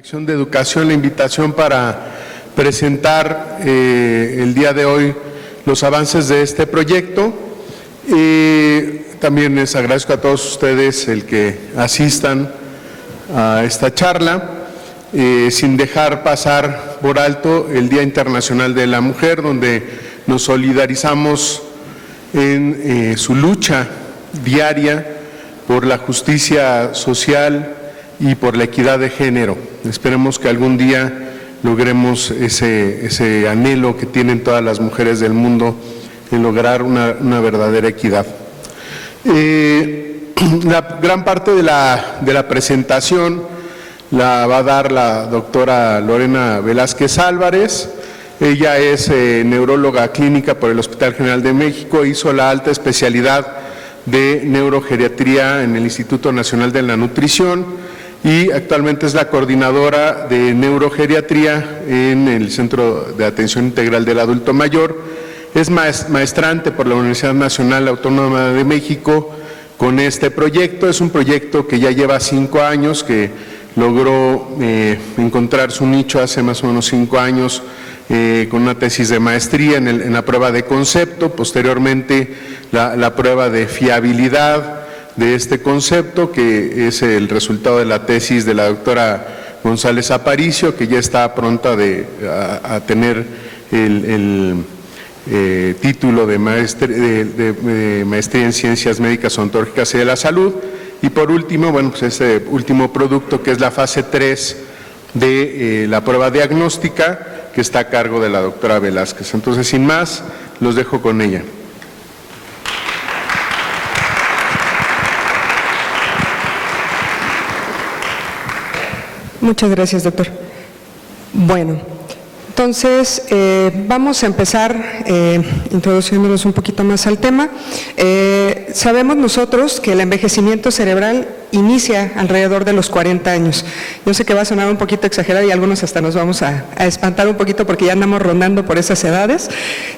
Dirección de Educación la invitación para presentar el día de hoy los avances de este proyecto. También les agradezco a todos ustedes el que asistan a esta charla, sin dejar pasar por alto el Día Internacional de la Mujer, donde nos solidarizamos en su lucha diaria por la justicia social y por la equidad de género. Esperemos que algún día logremos ese anhelo que tienen todas las mujeres del mundo de lograr una verdadera equidad. La gran parte de la presentación la va a dar la doctora Lorena Velázquez Álvarez. Ella es neuróloga clínica por el Hospital General de México, hizo la alta especialidad de neurogeriatría en el Instituto Nacional de la Nutrición y actualmente es la coordinadora de neurogeriatría en el Centro de Atención Integral del Adulto Mayor. Es maestrante por la Universidad Nacional Autónoma de México con este proyecto. Es un proyecto que ya lleva 5 años, que logró encontrar su nicho hace más o menos 5 años con una tesis de maestría en la prueba de concepto, posteriormente la prueba de fiabilidad de este concepto, que es el resultado de la tesis de la doctora González Aparicio, que ya está pronta a tener el título de maestría en Ciencias Médicas Ontológicas y de la Salud. Y por último, bueno, pues ese último producto que es la fase 3 de la prueba diagnóstica, que está a cargo de la doctora Velázquez. Entonces, sin más, los dejo con ella. Muchas gracias, doctor. Bueno, entonces vamos a empezar introduciéndonos un poquito más al tema. Sabemos nosotros que el envejecimiento cerebral inicia alrededor de los 40 años. Yo sé que va a sonar un poquito exagerado y algunos hasta nos vamos a espantar un poquito porque ya andamos rondando por esas edades.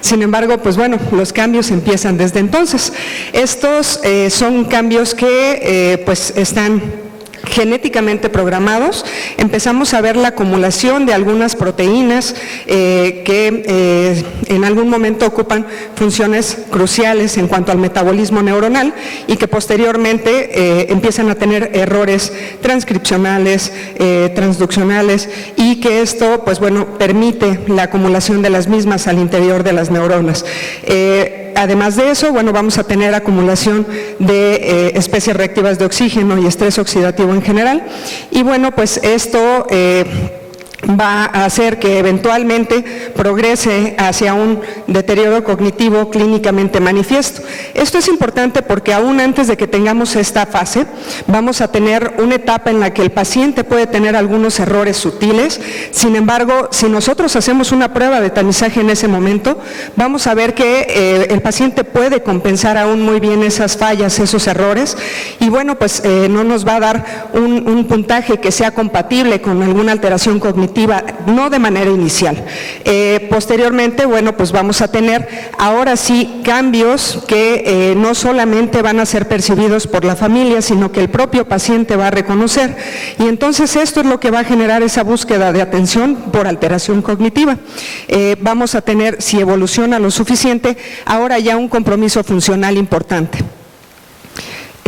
Sin embargo, pues bueno, los cambios empiezan desde entonces. Estos son cambios que pues están genéticamente programados. Empezamos a ver la acumulación de algunas proteínas que en algún momento ocupan funciones cruciales en cuanto al metabolismo neuronal y que posteriormente empiezan a tener errores transcripcionales, transduccionales, y que esto, pues bueno, permite la acumulación de las mismas al interior de las neuronas. Además de eso, bueno, vamos a tener acumulación de especies reactivas de oxígeno y estrés oxidativo en general. Y bueno, pues esto va a hacer que eventualmente progrese hacia un deterioro cognitivo clínicamente manifiesto. Esto es importante porque aún antes de que tengamos esta fase, vamos a tener una etapa en la que el paciente puede tener algunos errores sutiles. Sin embargo, si nosotros hacemos una prueba de tamizaje en ese momento, vamos a ver que el paciente puede compensar aún muy bien esas fallas, esos errores, y bueno, pues no nos va a dar un puntaje que sea compatible con alguna alteración cognitiva, no de manera inicial. Posteriormente, bueno, pues vamos a tener ahora sí cambios que no solamente van a ser percibidos por la familia, sino que el propio paciente va a reconocer, y entonces esto es lo que va a generar esa búsqueda de atención por alteración cognitiva. Vamos a tener, si evoluciona lo suficiente, ahora ya un compromiso funcional importante.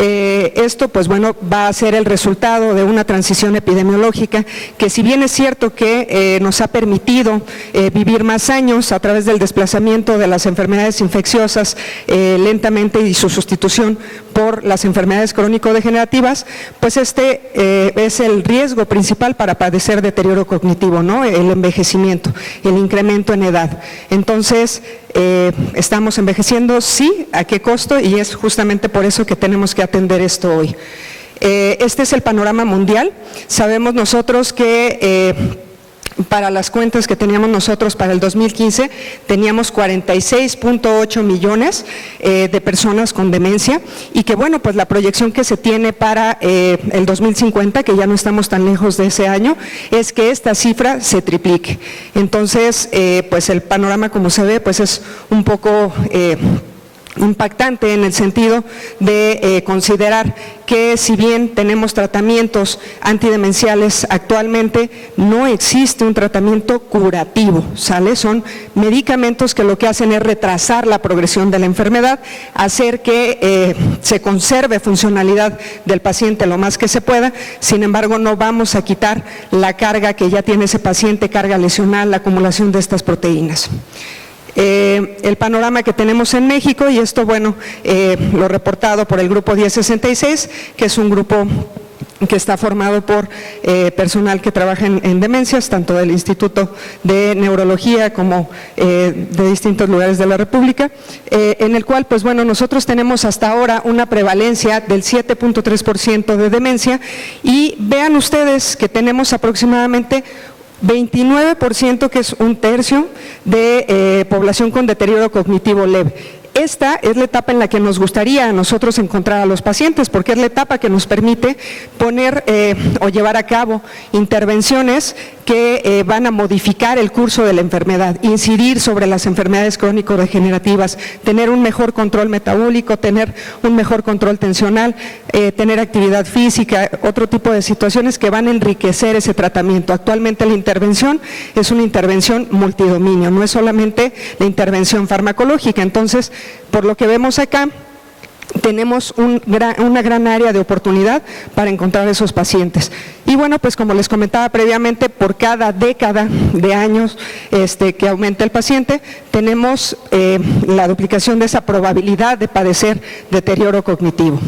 Esto, pues bueno, va a ser el resultado de una transición epidemiológica que, si bien es cierto que nos ha permitido vivir más años a través del desplazamiento de las enfermedades infecciosas lentamente y su sustitución por las enfermedades crónico-degenerativas, pues este es el riesgo principal para padecer deterioro cognitivo, ¿no? El envejecimiento, el incremento en edad. Entonces, estamos envejeciendo, sí, ¿a qué costo? Y es justamente por eso que tenemos que atender esto hoy. Este es el panorama mundial. Sabemos nosotros que para las cuentas que teníamos nosotros para el 2015, teníamos 46.8 millones de personas con demencia, y que bueno, pues la proyección que se tiene para el 2050, que ya no estamos tan lejos de ese año, es que esta cifra se triplique. Entonces, pues el panorama, como se ve, pues es un poco impactante en el sentido de considerar que si bien tenemos tratamientos antidemenciales actualmente, no existe un tratamiento curativo, ¿sale? Son medicamentos que lo que hacen es retrasar la progresión de la enfermedad, hacer que se conserve funcionalidad del paciente lo más que se pueda. Sin embargo, no vamos a quitar la carga que ya tiene ese paciente, carga lesional, la acumulación de estas proteínas. El panorama que tenemos en México, y esto, bueno, lo reportado por el Grupo 1066, que es un grupo que está formado por personal que trabaja en demencias, tanto del Instituto de Neurología como de distintos lugares de la República, en el cual, pues bueno, nosotros tenemos hasta ahora una prevalencia del 7.3% de demencia, y vean ustedes que tenemos aproximadamente 29%, que es un tercio de población con deterioro cognitivo leve. Esta es la etapa en la que nos gustaría a nosotros encontrar a los pacientes, porque es la etapa que nos permite poner o llevar a cabo intervenciones que van a modificar el curso de la enfermedad, incidir sobre las enfermedades crónico-degenerativas, tener un mejor control metabólico, tener un mejor control tensional, tener actividad física, otro tipo de situaciones que van a enriquecer ese tratamiento. Actualmente la intervención es una intervención multidominio, no es solamente la intervención farmacológica. Entonces, por lo que vemos acá, tenemos una gran área de oportunidad para encontrar esos pacientes. Y bueno, pues como les comentaba previamente, por cada década de años que aumenta el paciente, tenemos la duplicación de esa probabilidad de padecer deterioro cognitivo.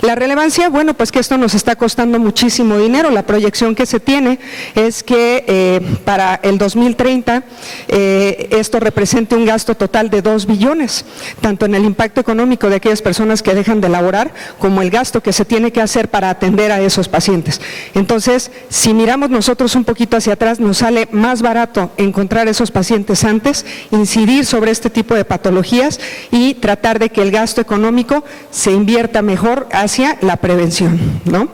La relevancia, bueno, pues que esto nos está costando muchísimo dinero. La proyección que se tiene es que para el 2030 esto represente un gasto total de 2 billones, tanto en el impacto económico de aquellas personas que dejan de laborar, como el gasto que se tiene que hacer para atender a esos pacientes. Entonces, si miramos nosotros un poquito hacia atrás, nos sale más barato encontrar esos pacientes antes, incidir sobre este tipo de patologías y tratar de que el gasto económico se invierta mejor hacia la prevención, ¿no?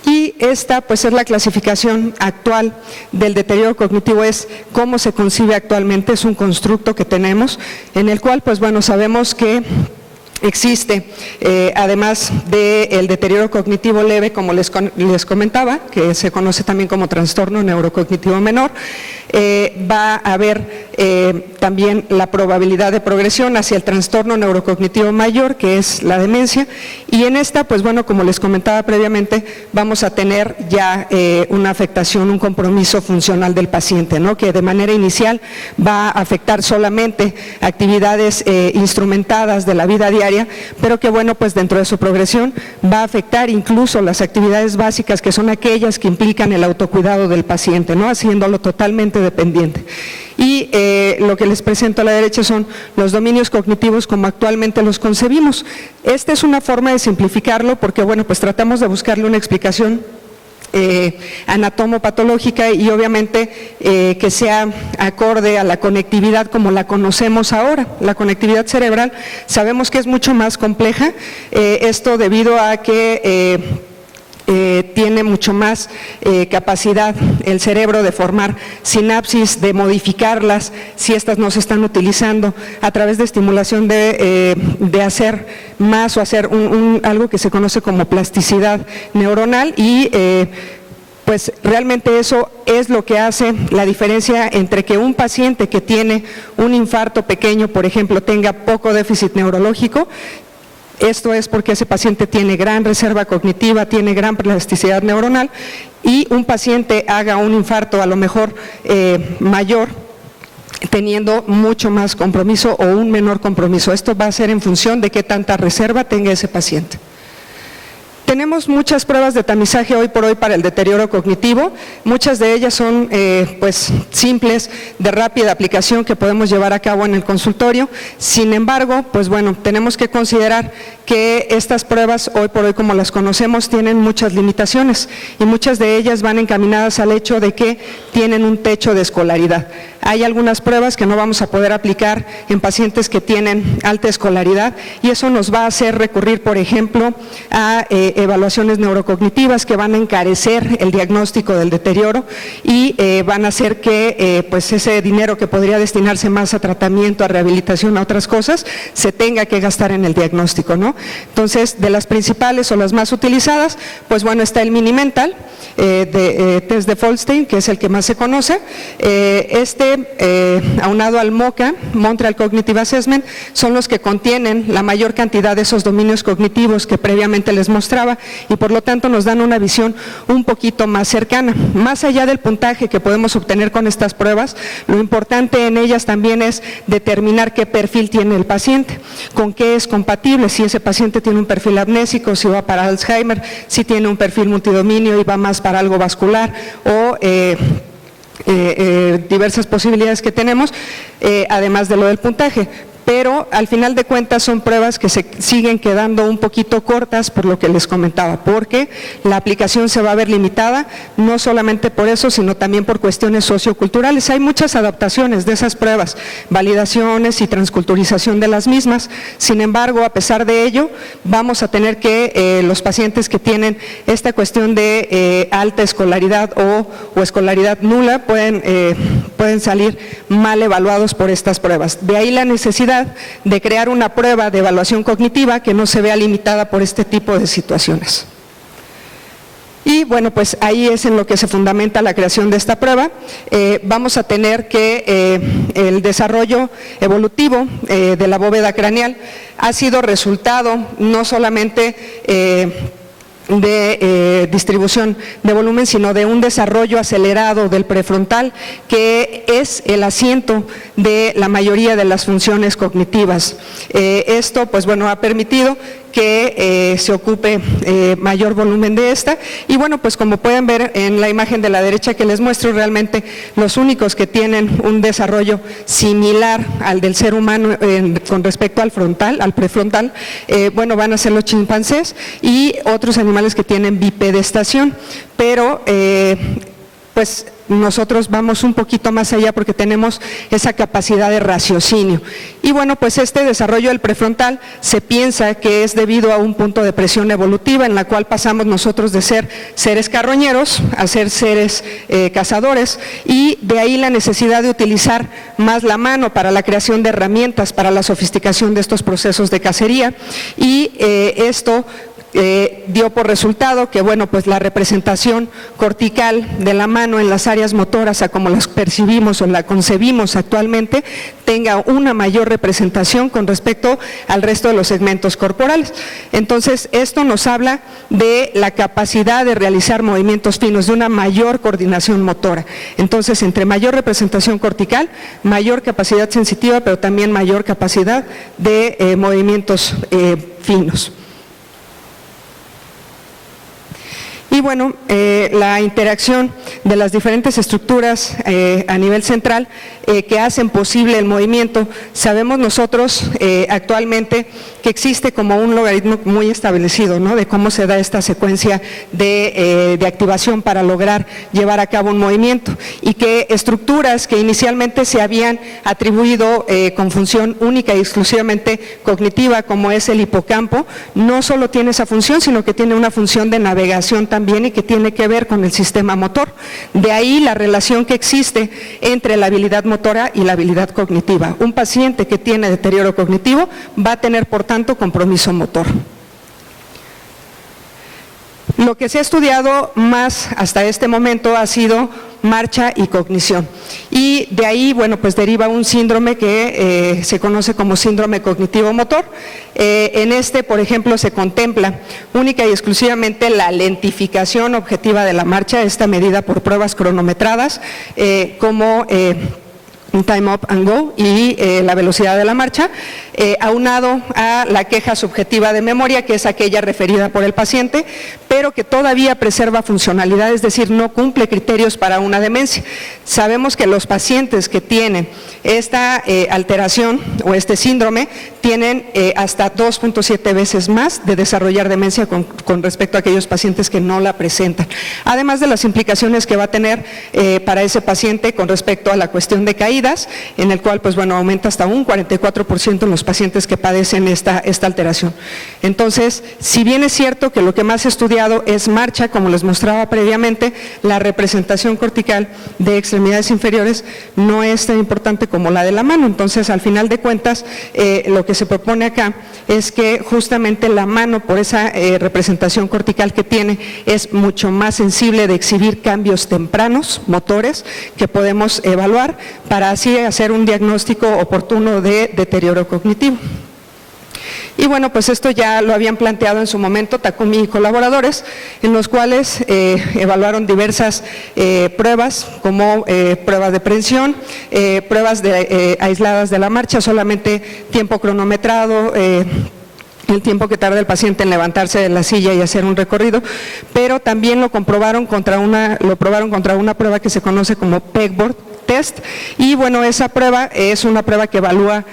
Y esta pues es la clasificación actual del deterioro cognitivo, es cómo se concibe actualmente, es un constructo que tenemos en el cual pues bueno, sabemos que existe, además del deterioro cognitivo leve, como les comentaba, que se conoce también como trastorno neurocognitivo menor, va a haber también la probabilidad de progresión hacia el trastorno neurocognitivo mayor, que es la demencia, y en esta, pues bueno, como les comentaba previamente, vamos a tener ya una afectación, un compromiso funcional del paciente, ¿no? Que de manera inicial va a afectar solamente actividades instrumentadas de la vida diaria, pero que bueno, pues dentro de su progresión va a afectar incluso las actividades básicas, que son aquellas que implican el autocuidado del paciente, ¿no? Haciéndolo totalmente dependiente. Y lo que les presento a la derecha son los dominios cognitivos como actualmente los concebimos. Esta es una forma de simplificarlo porque bueno, pues tratamos de buscarle una explicación anatomopatológica y obviamente que sea acorde a la conectividad como la conocemos ahora. La conectividad cerebral sabemos que es mucho más compleja, esto debido a que tiene mucho más capacidad el cerebro de formar sinapsis, de modificarlas si estas no se están utilizando, a través de estimulación de hacer más o hacer algo que se conoce como plasticidad neuronal y pues realmente eso es lo que hace la diferencia entre que un paciente que tiene un infarto pequeño, por ejemplo, tenga poco déficit neurológico. Esto es porque ese paciente tiene gran reserva cognitiva, tiene gran plasticidad neuronal, y un paciente haga un infarto a lo mejor mayor, teniendo mucho más compromiso o un menor compromiso. Esto va a ser en función de qué tanta reserva tenga ese paciente. Tenemos muchas pruebas de tamizaje hoy por hoy para el deterioro cognitivo, muchas de ellas son pues simples, de rápida aplicación que podemos llevar a cabo en el consultorio. Sin embargo, pues bueno, tenemos que considerar que estas pruebas, hoy por hoy como las conocemos, tienen muchas limitaciones y muchas de ellas van encaminadas al hecho de que tienen un techo de escolaridad. Hay algunas pruebas que no vamos a poder aplicar en pacientes que tienen alta escolaridad y eso nos va a hacer recurrir, por ejemplo, a evaluaciones neurocognitivas que van a encarecer el diagnóstico del deterioro y van a hacer que pues ese dinero que podría destinarse más a tratamiento, a rehabilitación, a otras cosas, se tenga que gastar en el diagnóstico, ¿no? Entonces, de las principales o las más utilizadas, pues bueno, está el Mini-Mental, test de Folstein, que es el que más se conoce. Aunado al MoCA, Montreal Cognitive Assessment, son los que contienen la mayor cantidad de esos dominios cognitivos que previamente les mostraba y por lo tanto nos dan una visión un poquito más cercana. Más allá del puntaje que podemos obtener con estas pruebas, lo importante en ellas también es determinar qué perfil tiene el paciente, con qué es compatible, si ese paciente tiene un perfil amnésico, si va para Alzheimer, si tiene un perfil multidominio y va más para algo vascular o diversas posibilidades que tenemos, además de lo del puntaje. Pero al final de cuentas son pruebas que se siguen quedando un poquito cortas por lo que les comentaba, porque la aplicación se va a ver limitada, no solamente por eso, sino también por cuestiones socioculturales. Hay muchas adaptaciones de esas pruebas, validaciones y transculturización de las mismas. Sin embargo, a pesar de ello, vamos a tener que los pacientes que tienen esta cuestión de alta escolaridad o escolaridad nula pueden salir mal evaluados por estas pruebas. De ahí la necesidad de crear una prueba de evaluación cognitiva que no se vea limitada por este tipo de situaciones. Y bueno, pues ahí es en lo que se fundamenta la creación de esta prueba. Vamos a tener que el desarrollo evolutivo de la bóveda craneal ha sido resultado no solamente de distribución de volumen, sino de un desarrollo acelerado del prefrontal, que es el asiento de la mayoría de las funciones cognitivas. Esto, pues bueno, ha permitido que se ocupe mayor volumen de esta y bueno, pues como pueden ver en la imagen de la derecha que les muestro, realmente los únicos que tienen un desarrollo similar al del ser humano con respecto al frontal, al prefrontal, bueno, van a ser los chimpancés y otros animales que tienen bipedestación, pero pues nosotros vamos un poquito más allá porque tenemos esa capacidad de raciocinio. Y bueno, pues este desarrollo del prefrontal se piensa que es debido a un punto de presión evolutiva en la cual pasamos nosotros de ser seres carroñeros a ser seres cazadores, y de ahí la necesidad de utilizar más la mano para la creación de herramientas para la sofisticación de estos procesos de cacería, y esto dio por resultado que bueno, pues la representación cortical de la mano en las áreas motoras a como las percibimos o la concebimos actualmente tenga una mayor representación con respecto al resto de los segmentos corporales. Entonces esto nos habla de la capacidad de realizar movimientos finos, de una mayor coordinación motora. Entonces entre mayor representación cortical, mayor capacidad sensitiva, pero también mayor capacidad de movimientos finos. Y bueno, la interacción de las diferentes estructuras a nivel central que hacen posible el movimiento, sabemos nosotros actualmente que existe como un logaritmo muy establecido, ¿no?, de cómo se da esta secuencia de activación para lograr llevar a cabo un movimiento, y que estructuras que inicialmente se habían atribuido con función única y exclusivamente cognitiva, como es el hipocampo, no solo tiene esa función, sino que tiene una función de navegación también y que tiene que ver con el sistema motor. De ahí la relación que existe entre la habilidad motora y la habilidad cognitiva. Un paciente que tiene deterioro cognitivo va a tener, por tanto, compromiso motor. Lo que se ha estudiado más hasta este momento ha sido marcha y cognición, y de ahí, bueno, pues deriva un síndrome que se conoce como síndrome cognitivo-motor. En este, por ejemplo, se contempla única y exclusivamente la lentificación objetiva de la marcha, esta medida por pruebas cronometradas, como time up and go y la velocidad de la marcha, aunado a la queja subjetiva de memoria, que es aquella referida por el paciente, pero pero que todavía preserva funcionalidad, es decir, no cumple criterios para una demencia. Sabemos que los pacientes que tienen esta alteración o este síndrome tienen hasta 2.7 veces más de desarrollar demencia con respecto a aquellos pacientes que no la presentan. Además de las implicaciones que va a tener para ese paciente con respecto a la cuestión de caídas, en el cual, pues bueno, aumenta hasta un 44% en los pacientes que padecen esta alteración. Entonces, si bien es cierto que lo que más he estudiado es marcha, como les mostraba previamente, la representación cortical de extremidades inferiores no es tan importante como la de la mano. Entonces, al final de cuentas, lo que se propone acá es que justamente la mano, por esa representación cortical que tiene, es mucho más sensible de exhibir cambios tempranos, motores, que podemos evaluar para así hacer un diagnóstico oportuno de deterioro cognitivo. Y bueno, pues esto ya lo habían planteado en su momento Takumi y colaboradores, en los cuales evaluaron diversas pruebas, como pruebas de prensión, pruebas aisladas de la marcha, solamente tiempo cronometrado, el tiempo que tarda el paciente en levantarse de la silla y hacer un recorrido, pero también lo probaron contra una prueba que se conoce como pegboard test, y bueno, esa prueba es una prueba que evalúa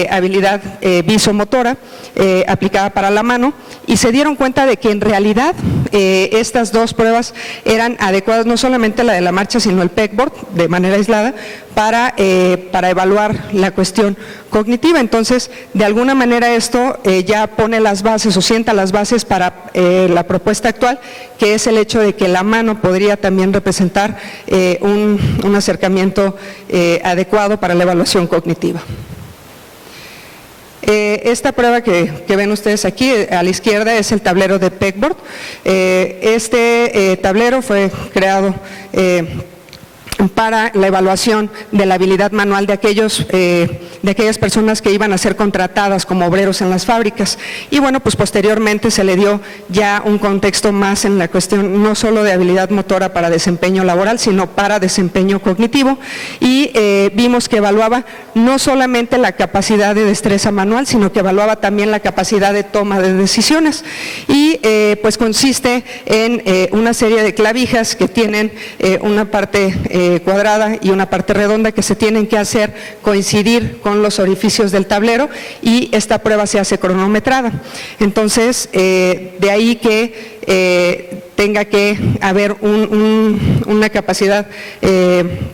habilidad visomotora aplicada para la mano, y se dieron cuenta de que en realidad estas dos pruebas eran adecuadas, no solamente la de la marcha, sino el pegboard de manera aislada, para evaluar la cuestión cognitiva. Entonces, de alguna manera esto ya pone las bases o sienta las bases para la propuesta actual, que es el hecho de que la mano podría también representar un acercamiento adecuado para la evaluación cognitiva. Esta prueba que ven ustedes aquí a la izquierda es el tablero de pegboard. Este tablero fue creado para la evaluación de la habilidad manual de aquellas personas que iban a ser contratadas como obreros en las fábricas. Y bueno, pues posteriormente se le dio ya un contexto más en la cuestión no solo de habilidad motora para desempeño laboral, sino para desempeño cognitivo, y vimos que evaluaba no solamente la capacidad de destreza manual, sino que evaluaba también la capacidad de toma de decisiones, y pues consiste en una serie de clavijas que tienen una parte cuadrada y una parte redonda que se tienen que hacer coincidir con los orificios del tablero, y esta prueba se hace cronometrada. Entonces, de ahí que tenga que haber una capacidad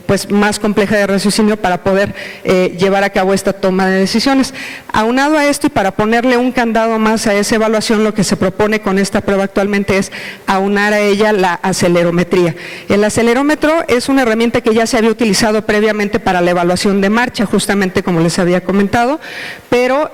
pues más compleja de raciocinio para poder llevar a cabo esta toma de decisiones. Aunado a esto, y para ponerle un candado más a esa evaluación, lo que se propone con esta prueba actualmente es aunar a ella la acelerometría. El acelerómetro es una herramienta que ya se había utilizado previamente para la evaluación de marcha, justamente como les había comentado, pero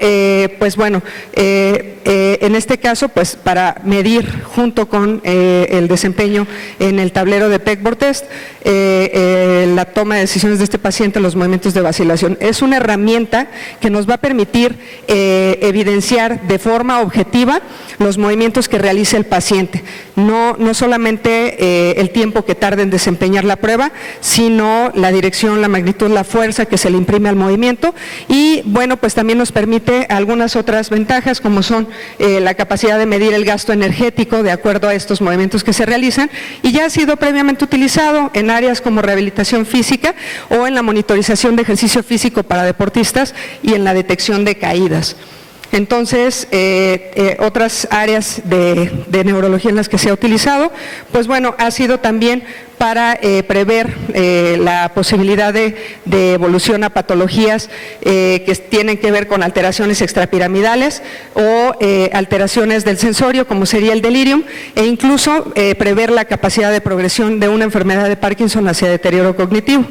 pues bueno, en este caso, pues para medir junto con el desempeño en el tablero de pegboard test, la toma de decisiones de este paciente, los movimientos de vacilación. Es una herramienta que nos va a permitir evidenciar de forma objetiva los movimientos que realiza el paciente, no solamente el tiempo que tarda en desempeñar la prueba, sino la dirección, la magnitud, la fuerza que se le imprime al movimiento. Y bueno, pues también nos permite algunas otras ventajas, como son la capacidad de medir el gasto energético de acuerdo a estos movimientos que se realizan, y ya ha sido previamente utilizado en áreas como rehabilitación física o en la monitorización de ejercicio físico para deportistas y en la detección de caídas. Entonces, otras áreas de neurología en las que se ha utilizado, pues bueno, ha sido también para prever la posibilidad de evolución a patologías que tienen que ver con alteraciones extrapiramidales o alteraciones del sensorio, como sería el delirium, e incluso prever la capacidad de progresión de una enfermedad de Parkinson hacia deterioro cognitivo.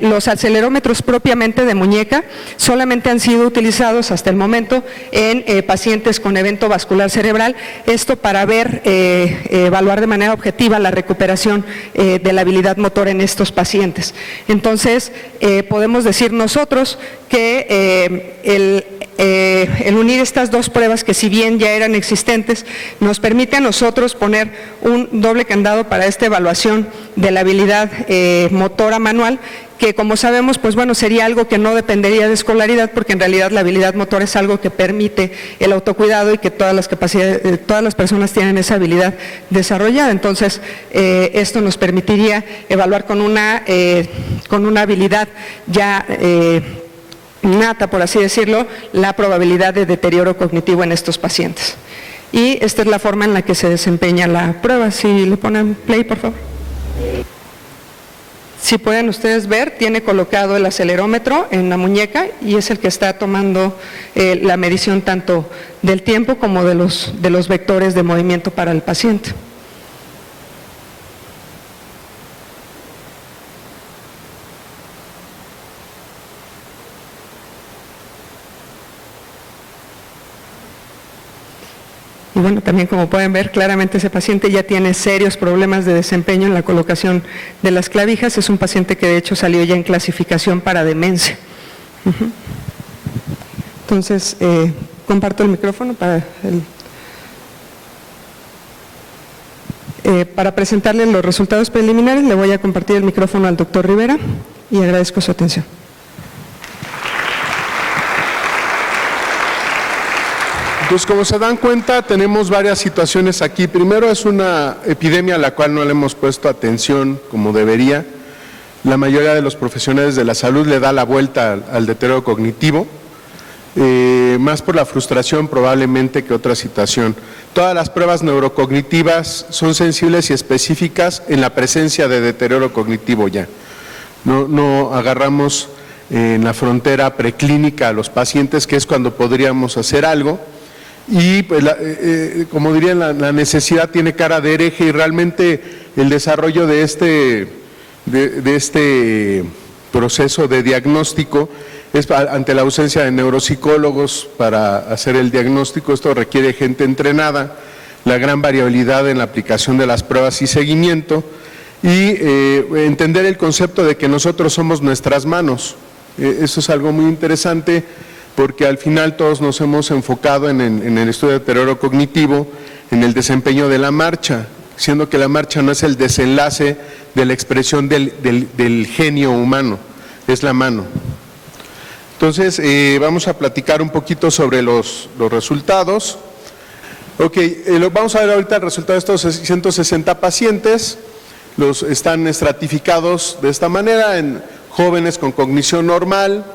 Los acelerómetros propiamente de muñeca solamente han sido utilizados hasta el momento en pacientes con evento vascular cerebral, esto para ver, evaluar de manera objetiva la recuperación de la habilidad motora en estos pacientes. Entonces, podemos decir nosotros que el unir estas dos pruebas, que si bien ya eran existentes, nos permite a nosotros poner un doble candado para esta evaluación de la habilidad motora manual, que como sabemos, pues bueno, sería algo que no dependería de escolaridad, porque en realidad la habilidad motora es algo que permite el autocuidado y que todas las personas tienen esa habilidad desarrollada. Entonces, esto nos permitiría evaluar con una habilidad ya nata, por así decirlo, la probabilidad de deterioro cognitivo en estos pacientes. Y esta es la forma en la que se desempeña la prueba. Si le ponen play, por favor. Si pueden ustedes ver, tiene colocado el acelerómetro en la muñeca y es el que está tomando la medición tanto del tiempo como de los vectores de movimiento para el paciente. Y bueno, también como pueden ver, claramente ese paciente ya tiene serios problemas de desempeño en la colocación de las clavijas. Es un paciente que de hecho salió ya en clasificación para demencia. Entonces, comparto el micrófono para presentarles los resultados preliminares. Le voy a compartir el micrófono al doctor Rivera y agradezco su atención. Pues como se dan cuenta, tenemos varias situaciones aquí. Primero, es una epidemia a la cual no le hemos puesto atención como debería. La mayoría de los profesionales de la salud le da la vuelta al deterioro cognitivo, más por la frustración probablemente que otra situación. Todas las pruebas neurocognitivas son sensibles y específicas en la presencia de deterioro cognitivo ya. No agarramos en la frontera preclínica a los pacientes, que es cuando podríamos hacer algo. Y pues como dirían, la necesidad tiene cara de hereje y realmente el desarrollo de este proceso de diagnóstico es ante la ausencia de neuropsicólogos para hacer el diagnóstico. Esto requiere gente entrenada, la gran variabilidad en la aplicación de las pruebas y seguimiento y entender el concepto de que nosotros somos nuestras manos. Eso es algo muy interesante, porque al final todos nos hemos enfocado en el estudio de deterioro cognitivo, en el desempeño de la marcha, siendo que la marcha no es el desenlace de la expresión del genio humano, es la mano. Entonces, vamos a platicar un poquito sobre los resultados. Ok, vamos a ver ahorita el resultado de estos 160 pacientes. Están estratificados de esta manera en jóvenes con cognición normal,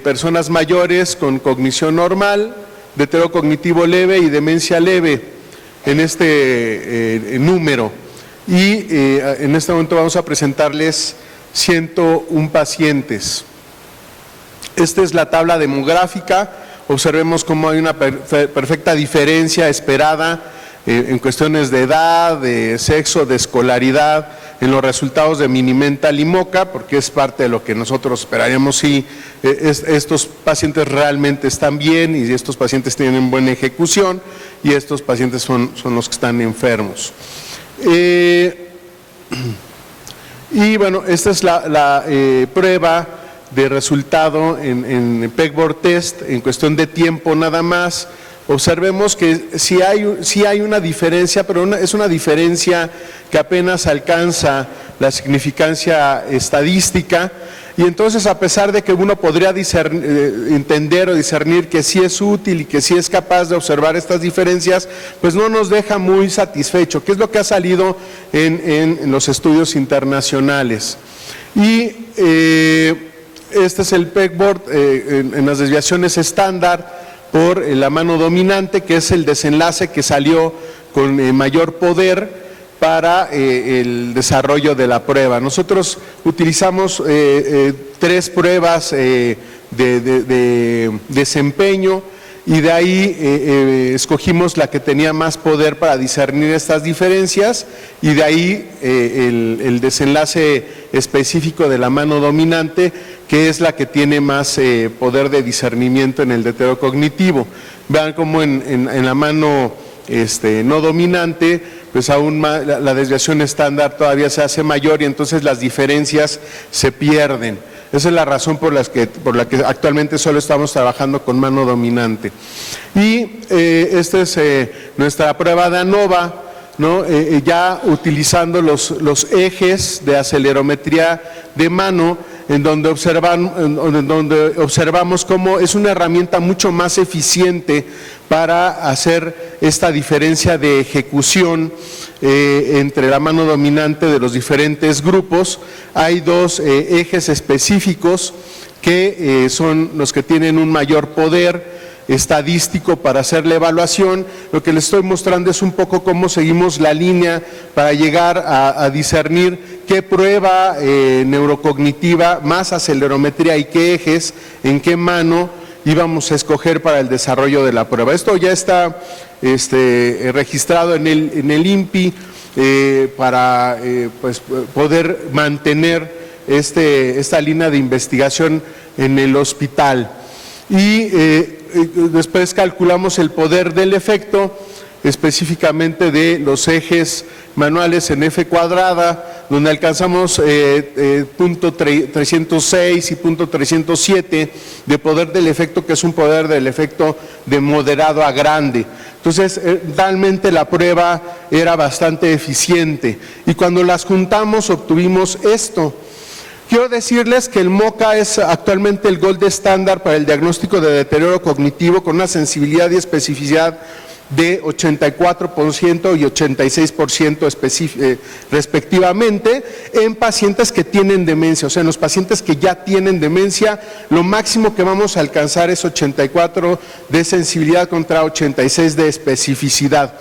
personas mayores con cognición normal, deterioro cognitivo leve y demencia leve en este número. Y en este momento vamos a presentarles 101 pacientes. Esta es la tabla demográfica. Observemos cómo hay una perfecta diferencia esperada en cuestiones de edad, de sexo, de escolaridad, en los resultados de Minimental y MoCA, porque es parte de lo que nosotros esperaríamos si estos pacientes realmente están bien y estos pacientes tienen buena ejecución y estos pacientes son los que están enfermos. Y bueno, esta es la prueba de resultado en Pegboard Test en cuestión de tiempo nada más. Observemos que sí hay una diferencia, pero es una diferencia que apenas alcanza la significancia estadística, y entonces a pesar de que uno podría entender o discernir que sí es útil y que sí es capaz de observar estas diferencias, pues no nos deja muy satisfecho, que es lo que ha salido en los estudios internacionales. Y este es el pegboard en las desviaciones estándar por la mano dominante, que es el desenlace que salió con mayor poder para el desarrollo de la prueba. Nosotros utilizamos 3 pruebas de desempeño y de ahí escogimos la que tenía más poder para discernir estas diferencias, y de ahí el desenlace específico de la mano dominante, que es la que tiene más poder de discernimiento en el deterioro cognitivo. Vean cómo en la mano no dominante, pues aún más, la desviación estándar todavía se hace mayor y entonces las diferencias se pierden. Esa es la razón por la que actualmente solo estamos trabajando con mano dominante. Y esta es nuestra prueba de ANOVA, ¿no? Ya utilizando los ejes de acelerometría de mano, en donde observamos cómo es una herramienta mucho más eficiente para hacer esta diferencia de ejecución entre la mano dominante de los diferentes grupos. Hay dos ejes específicos que son los que tienen un mayor poder estadístico para hacer la evaluación. Lo que les estoy mostrando es un poco cómo seguimos la línea para llegar a discernir qué prueba neurocognitiva, más acelerometría y qué ejes, en qué mano íbamos a escoger para el desarrollo de la prueba. Esto ya está registrado en el INPI para pues, poder mantener esta línea de investigación en el hospital. Y después calculamos el poder del efecto, específicamente de los ejes manuales en F cuadrada, donde alcanzamos punto 306 y punto 307 de poder del efecto, que es un poder del efecto de moderado a grande. Entonces, realmente la prueba era bastante eficiente y cuando las juntamos obtuvimos esto. Quiero decirles que el MoCA es actualmente el gold estándar para el diagnóstico de deterioro cognitivo con una sensibilidad y especificidad de 84% y 86% respectivamente en pacientes que tienen demencia. O sea, en los pacientes que ya tienen demencia, lo máximo que vamos a alcanzar es 84 de sensibilidad contra 86 de especificidad.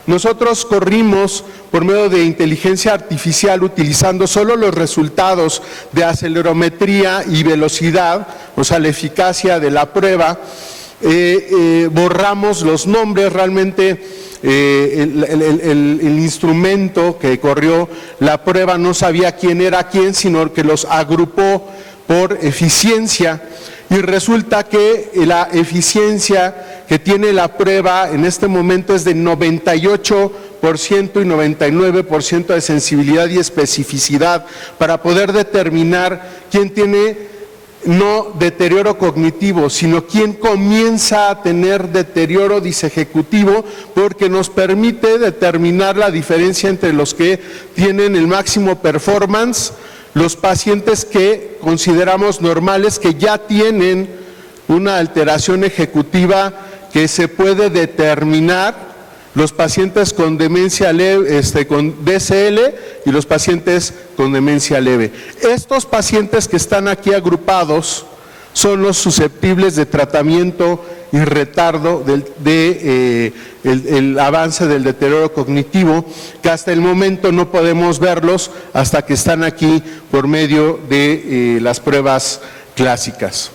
Nosotros corrimos por medio de inteligencia artificial utilizando solo los resultados de acelerometría y velocidad, o sea, la eficacia de la prueba. Borramos los nombres, realmente el instrumento que corrió la prueba no sabía quién era quién, sino que los agrupó por eficiencia. Y resulta que la eficiencia que tiene la prueba en este momento es de 98% y 99% de sensibilidad y especificidad para poder determinar quién tiene no deterioro cognitivo, sino quién comienza a tener deterioro disejecutivo, porque nos permite determinar la diferencia entre los que tienen el máximo performance, los pacientes que consideramos normales, que ya tienen una alteración ejecutiva que se puede determinar, los pacientes con demencia leve, con DSL y los pacientes con demencia leve. Estos pacientes que están aquí agrupados son los susceptibles de tratamiento y retardo el avance del deterioro cognitivo, que hasta el momento no podemos verlos hasta que están aquí por medio de las pruebas clásicas.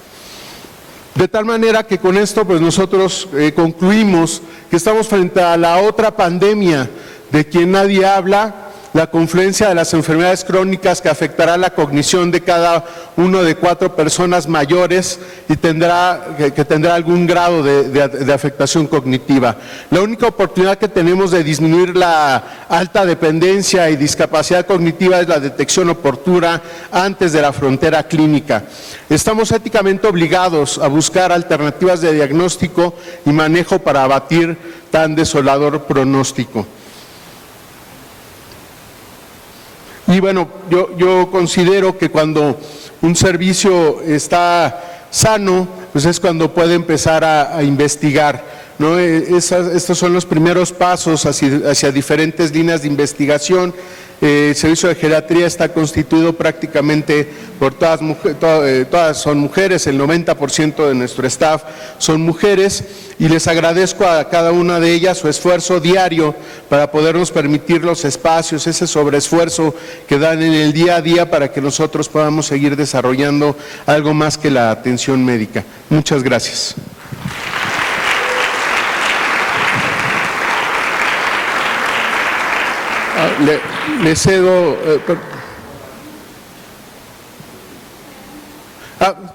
De tal manera que con esto pues nosotros concluimos que estamos frente a la otra pandemia de quien nadie habla, la confluencia de las enfermedades crónicas que afectará la cognición de cada uno de 4 personas mayores y que tendrá algún grado de afectación cognitiva. La única oportunidad que tenemos de disminuir la alta dependencia y discapacidad cognitiva es la detección oportuna antes de la frontera clínica. Estamos éticamente obligados a buscar alternativas de diagnóstico y manejo para abatir tan desolador pronóstico. Y bueno, yo considero que cuando un servicio está sano, pues es cuando puede empezar a investigar, ¿no? Estos son los primeros pasos hacia diferentes líneas de investigación. El servicio de geriatría está constituido prácticamente por todas son mujeres, el 90% de nuestro staff son mujeres, y les agradezco a cada una de ellas su esfuerzo diario para podernos permitir los espacios, ese sobreesfuerzo que dan en el día a día para que nosotros podamos seguir desarrollando algo más que la atención médica. Muchas gracias. Le cedo.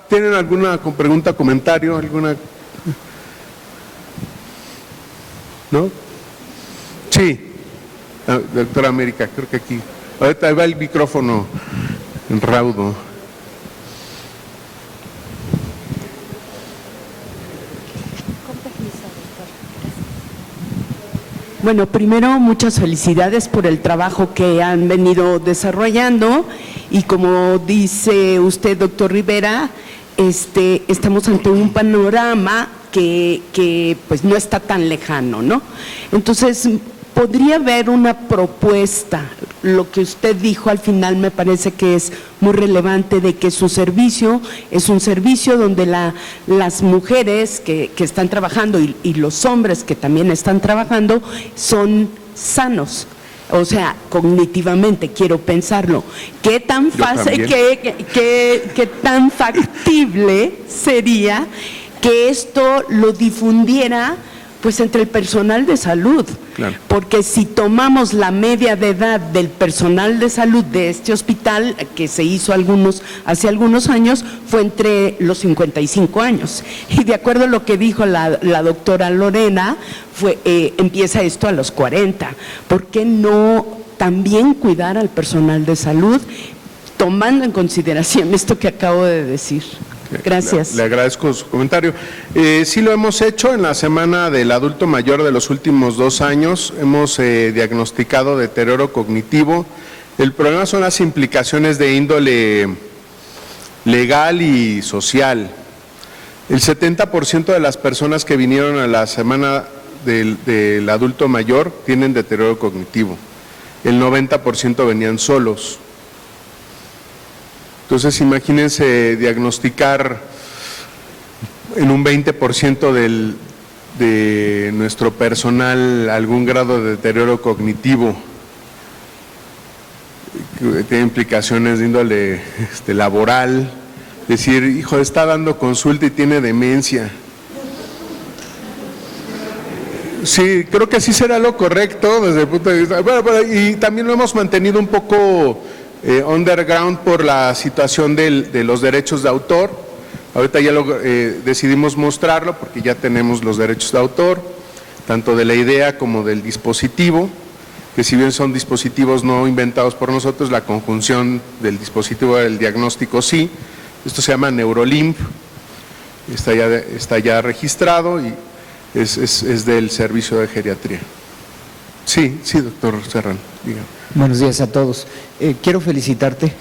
¿Tienen alguna pregunta, comentario? ¿Alguna? ¿No? Sí. Doctora América, creo que aquí. Ahorita va el micrófono en raudo. Bueno, primero muchas felicidades por el trabajo que han venido desarrollando Y como dice usted, doctor Rivera, estamos ante un panorama que pues no está tan lejano, ¿no? Entonces, podría haber una propuesta, lo que usted dijo al final me parece que es muy relevante, de que su servicio es un servicio donde las mujeres que están trabajando y los hombres que también están trabajando son sanos. O sea, cognitivamente, quiero pensarlo. ¿Qué tan fácil, qué tan factible sería que esto lo difundiera pues entre el personal de salud? Claro. Porque si tomamos la media de edad del personal de salud de este hospital, que se hizo hace algunos años, fue entre los 55 años. Y de acuerdo a lo que dijo la doctora Lorena, empieza esto a los 40. ¿Por qué no también cuidar al personal de salud, tomando en consideración esto que acabo de decir? Gracias. Le agradezco su comentario. Sí lo hemos hecho en la Semana del Adulto Mayor de los últimos 2 años. Hemos diagnosticado deterioro cognitivo. El problema son las implicaciones de índole legal y social. El 70% de las personas que vinieron a la Semana del Adulto Mayor tienen deterioro cognitivo. El 90% venían solos. Entonces, imagínense diagnosticar en un 20% de nuestro personal algún grado de deterioro cognitivo, que tiene implicaciones de índole laboral, decir, hijo, está dando consulta y tiene demencia. Sí, creo que sí será lo correcto desde el punto de vista, y también lo hemos mantenido un poco underground por la situación de los derechos de autor. Ahorita ya decidimos mostrarlo porque ya tenemos los derechos de autor, tanto de la idea como del dispositivo, que si bien son dispositivos no inventados por nosotros, la conjunción del dispositivo del diagnóstico sí. Esto se llama Neurolimp, está ya registrado y es del servicio de geriatría. Sí, doctor Serrano, dígame. Buenos días a todos. Quiero felicitarte.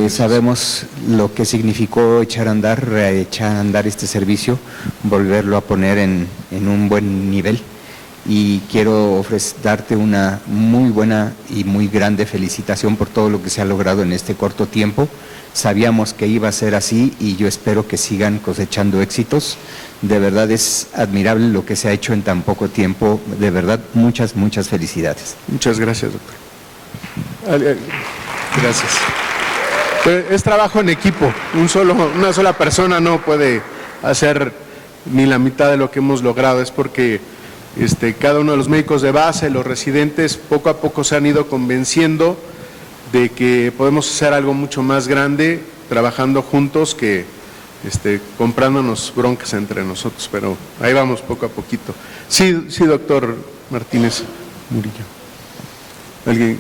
Sabemos lo que significó echar a andar este servicio, volverlo a poner en un buen nivel. Y quiero darte una muy buena y muy grande felicitación por todo lo que se ha logrado en este corto tiempo. Sabíamos que iba a ser así y yo espero que sigan cosechando éxitos. De verdad es admirable lo que se ha hecho en tan poco tiempo. De verdad, muchas felicidades. Muchas gracias, doctor. Gracias. Es trabajo en equipo. Una sola persona no puede hacer ni la mitad de lo que hemos logrado. Es porque cada uno de los médicos de base, los residentes, poco a poco se han ido convenciendo de que podemos hacer algo mucho más grande trabajando juntos que comprándonos broncas entre nosotros, pero ahí vamos poco a poquito. Sí, doctor Martínez Murillo. ¿Alguien?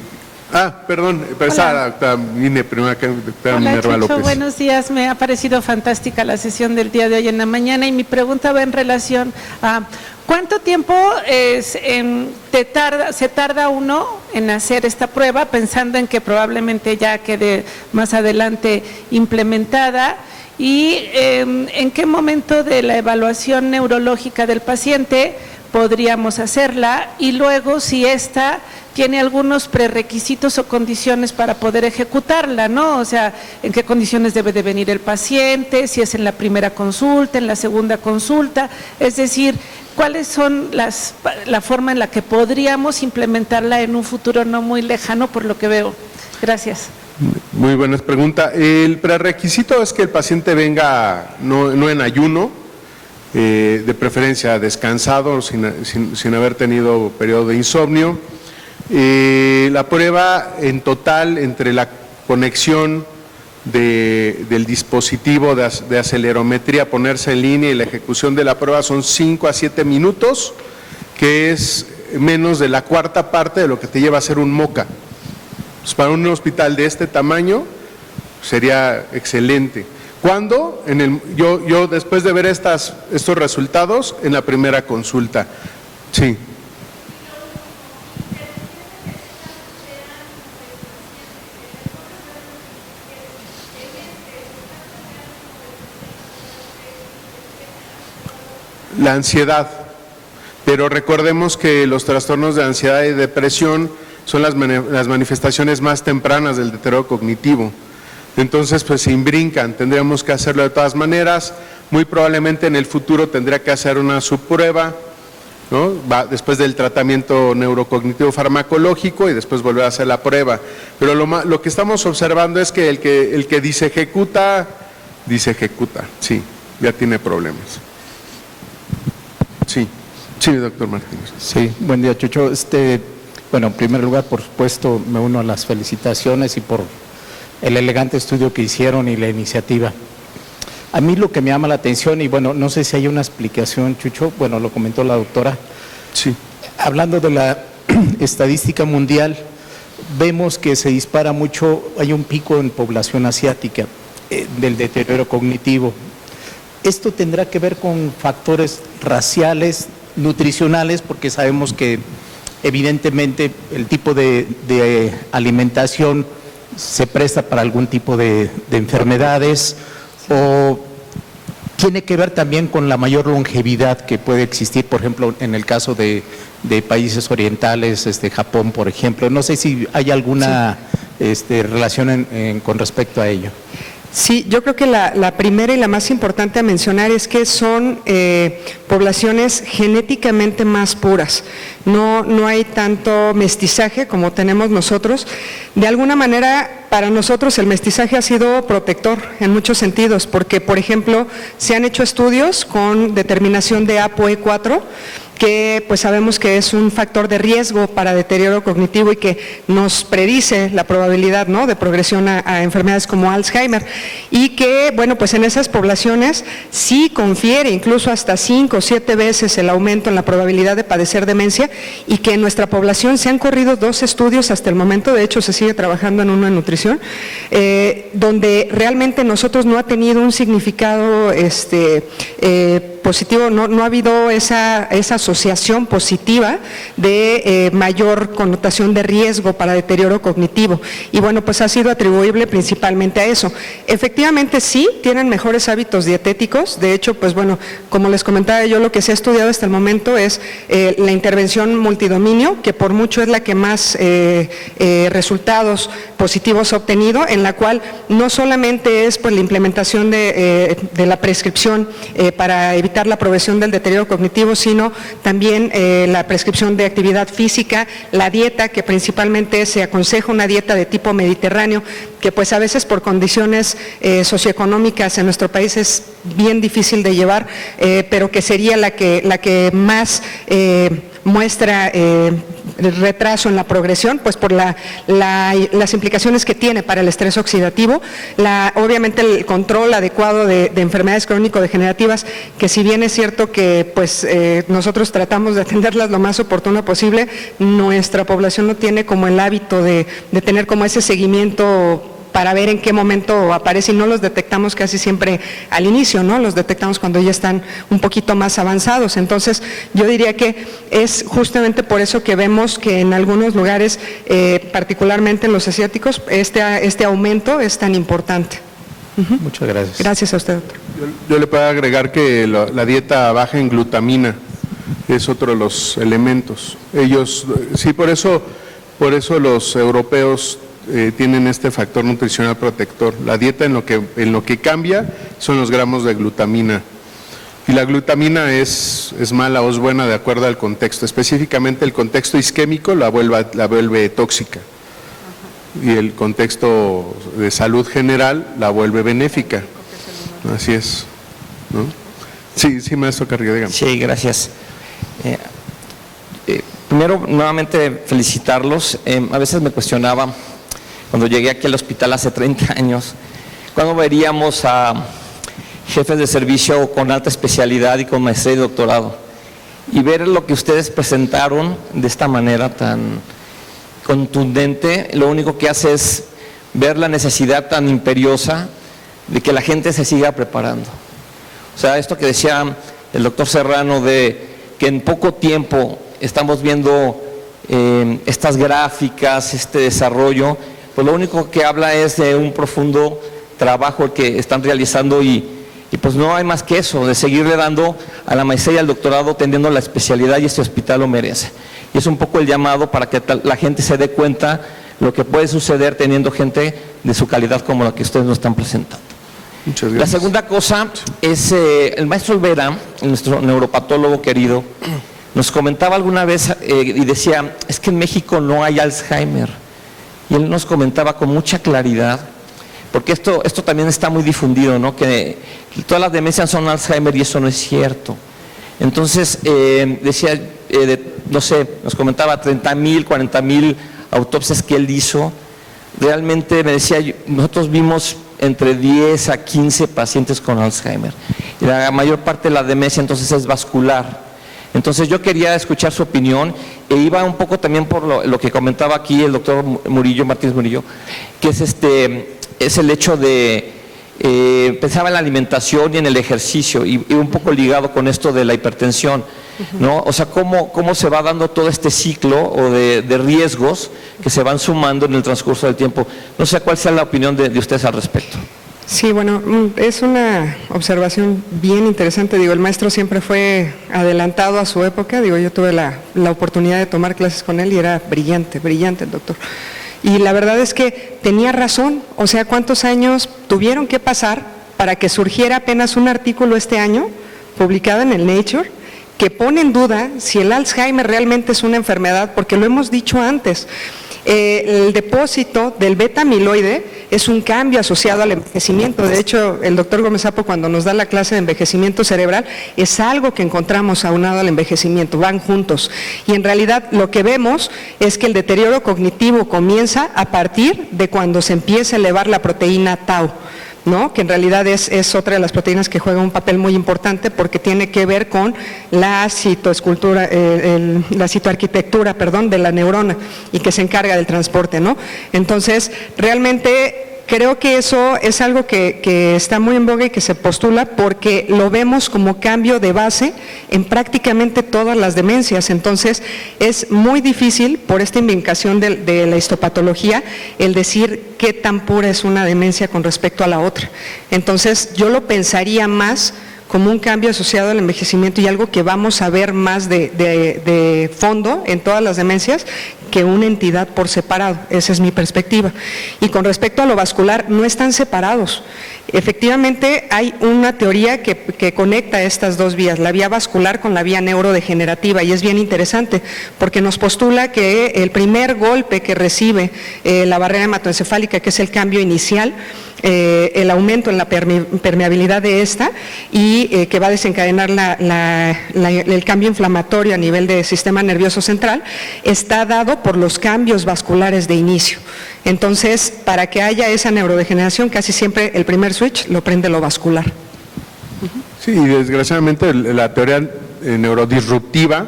Perdón, vine primero acá, doctora Minerva López. Buenos días, me ha parecido fantástica la sesión del día de hoy en la mañana y mi pregunta va en relación a ¿cuánto tiempo se tarda uno en hacer esta prueba, pensando en que probablemente ya quede más adelante implementada? ¿Y en qué momento de la evaluación neurológica del paciente podríamos hacerla? Y luego, si esta tiene algunos prerequisitos o condiciones para poder ejecutarla, ¿no? O sea, ¿en qué condiciones debe de venir el paciente? Si es en la primera consulta, en la segunda consulta, es decir, ¿cuáles son la forma en la que podríamos implementarla en un futuro no muy lejano, por lo que veo? Gracias. Muy buena pregunta. El prerequisito es que el paciente venga no en ayuno, de preferencia descansado, sin haber tenido periodo de insomnio. La prueba en total entre la conexión del dispositivo de acelerometría, ponerse en línea y la ejecución de la prueba son 5 a 7 minutos, que es menos de la cuarta parte de lo que te lleva a hacer un MOCA. Pues para un hospital de este tamaño sería excelente. ¿Cuándo? Yo después de ver estos resultados en la primera consulta. Sí. la ansiedad. Pero recordemos que los trastornos de ansiedad y depresión son las manifestaciones más tempranas del deterioro cognitivo. Entonces, pues se imbrincan, tendríamos que hacerlo de todas maneras. Muy probablemente en el futuro tendría que hacer una subprueba, ¿no? Después del tratamiento neurocognitivo farmacológico y después volver a hacer la prueba. Pero lo que estamos observando es que el que dice ejecuta, sí, ya tiene problemas. Sí, doctor Martínez. Sí, buen día, Chucho. Bueno, en primer lugar, por supuesto, me uno a las felicitaciones y por el elegante estudio que hicieron y la iniciativa. A mí lo que me llama la atención, y bueno, no sé si hay una explicación, Chucho, bueno, lo comentó la doctora. Sí. Hablando de la estadística mundial, vemos que se dispara mucho, hay un pico en población asiática del deterioro cognitivo. ¿Esto tendrá que ver con factores raciales, nutricionales? Porque sabemos que evidentemente el tipo de alimentación se presta para algún tipo de enfermedades, o tiene que ver también con la mayor longevidad que puede existir, por ejemplo, en el caso de países orientales, Japón, por ejemplo. No sé si hay alguna relación con respecto a ello. Sí, yo creo que la primera y la más importante a mencionar es que son poblaciones genéticamente más puras. No hay tanto mestizaje como tenemos nosotros. De alguna manera, para nosotros el mestizaje ha sido protector en muchos sentidos, porque, por ejemplo, se han hecho estudios con determinación de ApoE4, que pues sabemos que es un factor de riesgo para deterioro cognitivo y que nos predice la probabilidad, ¿no?, de progresión a enfermedades como Alzheimer, y que, bueno, pues en esas poblaciones sí confiere incluso hasta 5 o 7 veces el aumento en la probabilidad de padecer demencia, y que en nuestra población se han corrido 2 estudios hasta el momento, de hecho se sigue trabajando en uno en nutrición, donde realmente nosotros no ha tenido un significado positivo, no ha habido esa asociación positiva de mayor connotación de riesgo para deterioro cognitivo, y bueno, pues ha sido atribuible principalmente a eso. Efectivamente sí, tienen mejores hábitos dietéticos. De hecho, pues bueno, como les comentaba yo, lo que se ha estudiado hasta el momento es la intervención multidominio, que por mucho es la que más resultados positivos ha obtenido, en la cual no solamente es pues la implementación de la prescripción para evitar la progresión del deterioro cognitivo, sino también la prescripción de actividad física, la dieta, que principalmente se aconseja una dieta de tipo mediterráneo, que pues a veces por condiciones socioeconómicas en nuestro país es bien difícil de llevar, pero que sería la que más muestra retraso en la progresión, pues por las implicaciones que tiene para el estrés oxidativo, obviamente el control adecuado de enfermedades crónico-degenerativas, que si bien es cierto que pues nosotros tratamos de atenderlas lo más oportuno posible, nuestra población no tiene como el hábito de tener como ese seguimiento para ver en qué momento aparece, y no los detectamos casi siempre al inicio, ¿no? Los detectamos cuando ya están un poquito más avanzados. Entonces, yo diría que es justamente por eso que vemos que en algunos lugares, particularmente en los asiáticos, este aumento es tan importante. Muchas gracias. Gracias a usted, doctor. Yo le puedo agregar que la dieta baja en glutamina es otro de los elementos. Ellos, sí, por eso los europeos tienen este factor nutricional protector. La dieta en lo que cambia son los gramos de glutamina. Y la glutamina es mala o es buena de acuerdo al contexto. Específicamente el contexto isquémico la vuelve tóxica. Y el contexto de salud general la vuelve benéfica. Así es, ¿no? Sí, maestro Carrillo, dígame. Sí, gracias. Primero, nuevamente felicitarlos. A veces me cuestionaba, cuando llegué aquí al hospital hace 30 años, ¿cuándo veríamos a jefes de servicio con alta especialidad y con maestría y doctorado? Y ver lo que ustedes presentaron de esta manera tan contundente, lo único que hace es ver la necesidad tan imperiosa de que la gente se siga preparando. O sea, esto que decía el doctor Serrano, de que en poco tiempo estamos viendo estas gráficas, este desarrollo, pues lo único que habla es de un profundo trabajo que están realizando, y Y pues no hay más que eso, de seguirle dando a la maestría y al doctorado, teniendo la especialidad, y este hospital lo merece. Y es un poco el llamado para que la gente se dé cuenta lo que puede suceder teniendo gente de su calidad como la que ustedes nos están presentando. Muchas La gracias. segunda cosa es, el maestro Olvera, nuestro neuropatólogo querido, nos comentaba alguna vez y decía, es que en México no hay Alzheimer. Y él nos comentaba con mucha claridad, porque esto también está muy difundido, ¿no? Que todas las demencias son Alzheimer y eso no es cierto. Entonces, decía, no sé, nos comentaba 30,000, 40,000 autopsias que él hizo. Realmente me decía, nosotros vimos entre 10 a 15 pacientes con Alzheimer. Y la mayor parte de la demencia entonces es vascular. Entonces yo quería escuchar su opinión e iba un poco también por lo que comentaba aquí el doctor Martínez Murillo, que es el hecho de, pensaba en la alimentación y en el ejercicio y un poco ligado con esto de la hipertensión, ¿no? O sea, cómo se va dando todo este ciclo o de riesgos que se van sumando en el transcurso del tiempo. No sé cuál sea la opinión de ustedes al respecto. Sí, bueno, es una observación bien interesante. Digo, el maestro siempre fue adelantado a su época. Digo, yo tuve la oportunidad de tomar clases con él y era brillante, brillante el doctor. Y la verdad es que tenía razón. O sea, ¿cuántos años tuvieron que pasar para que surgiera apenas un artículo este año, publicado en el Nature, que pone en duda si el Alzheimer realmente es una enfermedad? Porque lo hemos dicho antes. El depósito del beta-amiloide es un cambio asociado al envejecimiento. De hecho, el doctor Gómez Sapo, cuando nos da la clase de envejecimiento cerebral, es algo que encontramos aunado al envejecimiento, van juntos. Y en realidad lo que vemos es que el deterioro cognitivo comienza a partir de cuando se empieza a elevar la proteína tau, ¿no? Que en realidad es otra de las proteínas que juega un papel muy importante porque tiene que ver con la citoarquitectura, de la neurona y que se encarga del transporte, ¿no? Entonces, realmente creo que eso es algo que está muy en boga y que se postula porque lo vemos como cambio de base en prácticamente todas las demencias. Entonces, es muy difícil, por esta indicación de la histopatología, el decir qué tan pura es una demencia con respecto a la otra. Entonces, yo lo pensaría más como un cambio asociado al envejecimiento y algo que vamos a ver más de fondo en todas las demencias que una entidad por separado. Esa es mi perspectiva. Y con respecto a lo vascular, no están separados. Efectivamente, hay una teoría que conecta estas dos vías, la vía vascular con la vía neurodegenerativa, y es bien interesante porque nos postula que el primer golpe que recibe la barrera hematoencefálica, que es el cambio inicial, el aumento en la permeabilidad de esta y que va a desencadenar el cambio inflamatorio a nivel del sistema nervioso central, está dado por los cambios vasculares de inicio. Entonces, para que haya esa neurodegeneración, casi siempre el primer switch lo prende lo vascular. Sí, y desgraciadamente la teoría neurodisruptiva,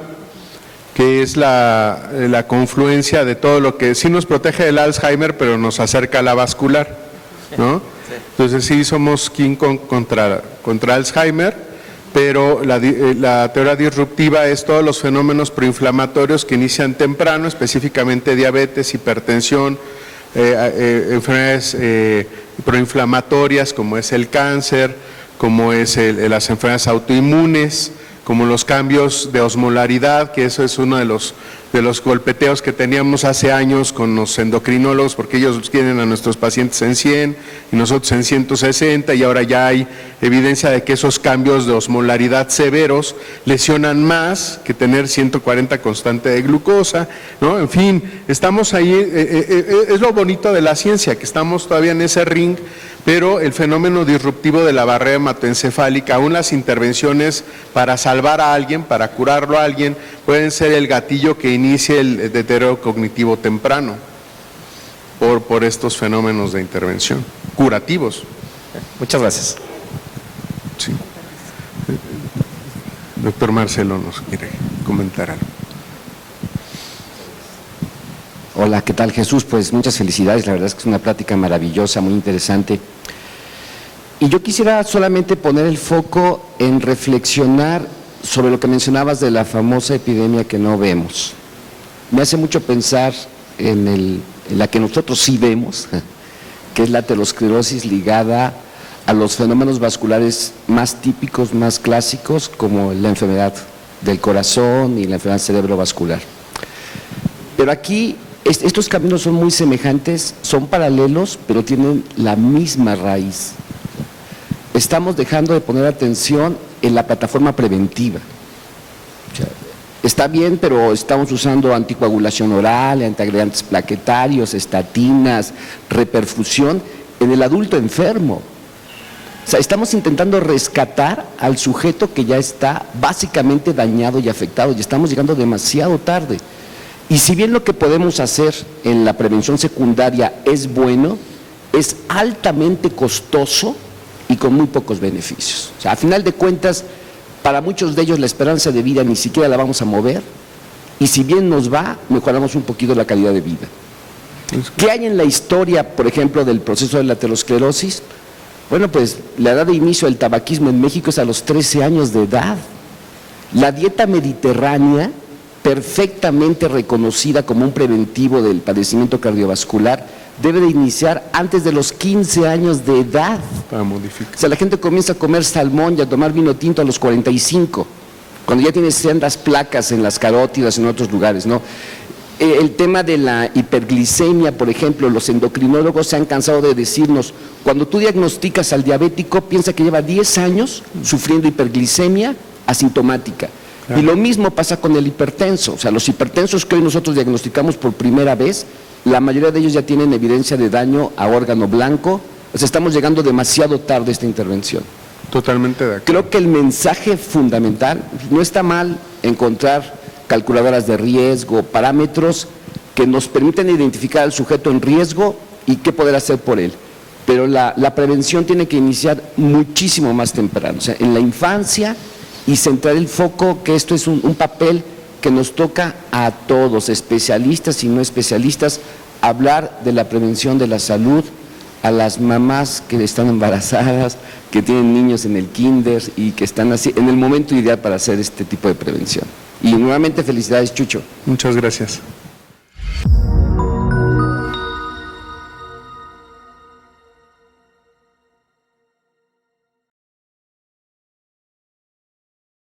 que es la confluencia de todo lo que sí nos protege del Alzheimer, pero nos acerca a la vascular, ¿no? Entonces sí somos King Kong contra Alzheimer, pero la teoría disruptiva es todos los fenómenos proinflamatorios que inician temprano, específicamente diabetes, hipertensión, enfermedades proinflamatorias como es el cáncer, como es las enfermedades autoinmunes, como los cambios de osmolaridad, que eso es uno de los golpeteos que teníamos hace años con los endocrinólogos, porque ellos quieren a nuestros pacientes en 100 y nosotros en 160, y ahora ya hay evidencia de que esos cambios de osmolaridad severos lesionan más que tener 140 constante de glucosa, ¿no? En fin, estamos ahí, es lo bonito de la ciencia, que estamos todavía en ese ring, pero el fenómeno disruptivo de la barrera hematoencefálica, aún las intervenciones para salvar a alguien, para curarlo a alguien, pueden ser el gatillo que inicie el deterioro cognitivo temprano por estos fenómenos de intervención, curativos. Muchas gracias. Sí. Doctor Marcelo nos quiere comentar algo. Hola, ¿qué tal, Jesús? Pues muchas felicidades, la verdad es que es una plática maravillosa, muy interesante. Y yo quisiera solamente poner el foco en reflexionar sobre lo que mencionabas de la famosa epidemia que no vemos. Me hace mucho pensar en la que nosotros sí vemos, que es la aterosclerosis ligada a los fenómenos vasculares más típicos, más clásicos, como la enfermedad del corazón y la enfermedad cerebrovascular. Pero aquí estos caminos son muy semejantes, son paralelos, pero tienen la misma raíz. Estamos dejando de poner atención en la plataforma preventiva. O sea, está bien, pero estamos usando anticoagulación oral, antiagregantes plaquetarios, estatinas, reperfusión en el adulto enfermo. O sea, estamos intentando rescatar al sujeto que ya está básicamente dañado y afectado, y estamos llegando demasiado tarde. Y si bien lo que podemos hacer en la prevención secundaria es bueno, es altamente costoso y con muy pocos beneficios. O sea, a final de cuentas, para muchos de ellos la esperanza de vida ni siquiera la vamos a mover, y si bien nos va, mejoramos un poquito la calidad de vida. ¿Qué hay en la historia, por ejemplo, del proceso de la aterosclerosis? Bueno, pues la edad de inicio del tabaquismo en México es a los 13 años de edad. La dieta mediterránea, perfectamente reconocida como un preventivo del padecimiento cardiovascular, debe de iniciar antes de los 15 años de edad. Para modificar. O sea, la gente comienza a comer salmón y a tomar vino tinto a los 45, cuando ya tiene sendas placas en las carótidas, en otros lugares, ¿no? El tema de la hiperglicemia, por ejemplo, los endocrinólogos se han cansado de decirnos, cuando tú diagnosticas al diabético, piensa que lleva 10 años sufriendo hiperglicemia asintomática. Claro. Y lo mismo pasa con el hipertenso. O sea, los hipertensos que hoy nosotros diagnosticamos por primera vez, la mayoría de ellos ya tienen evidencia de daño a órgano blanco. O sea, estamos llegando demasiado tarde a esta intervención. Totalmente de acuerdo. Creo que el mensaje fundamental, no está mal encontrar calculadoras de riesgo, parámetros que nos permiten identificar al sujeto en riesgo y qué poder hacer por él. Pero la prevención tiene que iniciar muchísimo más temprano, o sea, en la infancia, y centrar el foco, que esto es un papel que nos toca a todos, especialistas y no especialistas, hablar de la prevención de la salud a las mamás que están embarazadas, que tienen niños en el kinder y que están así, en el momento ideal para hacer este tipo de prevención. Y nuevamente felicidades, Chucho. Muchas gracias.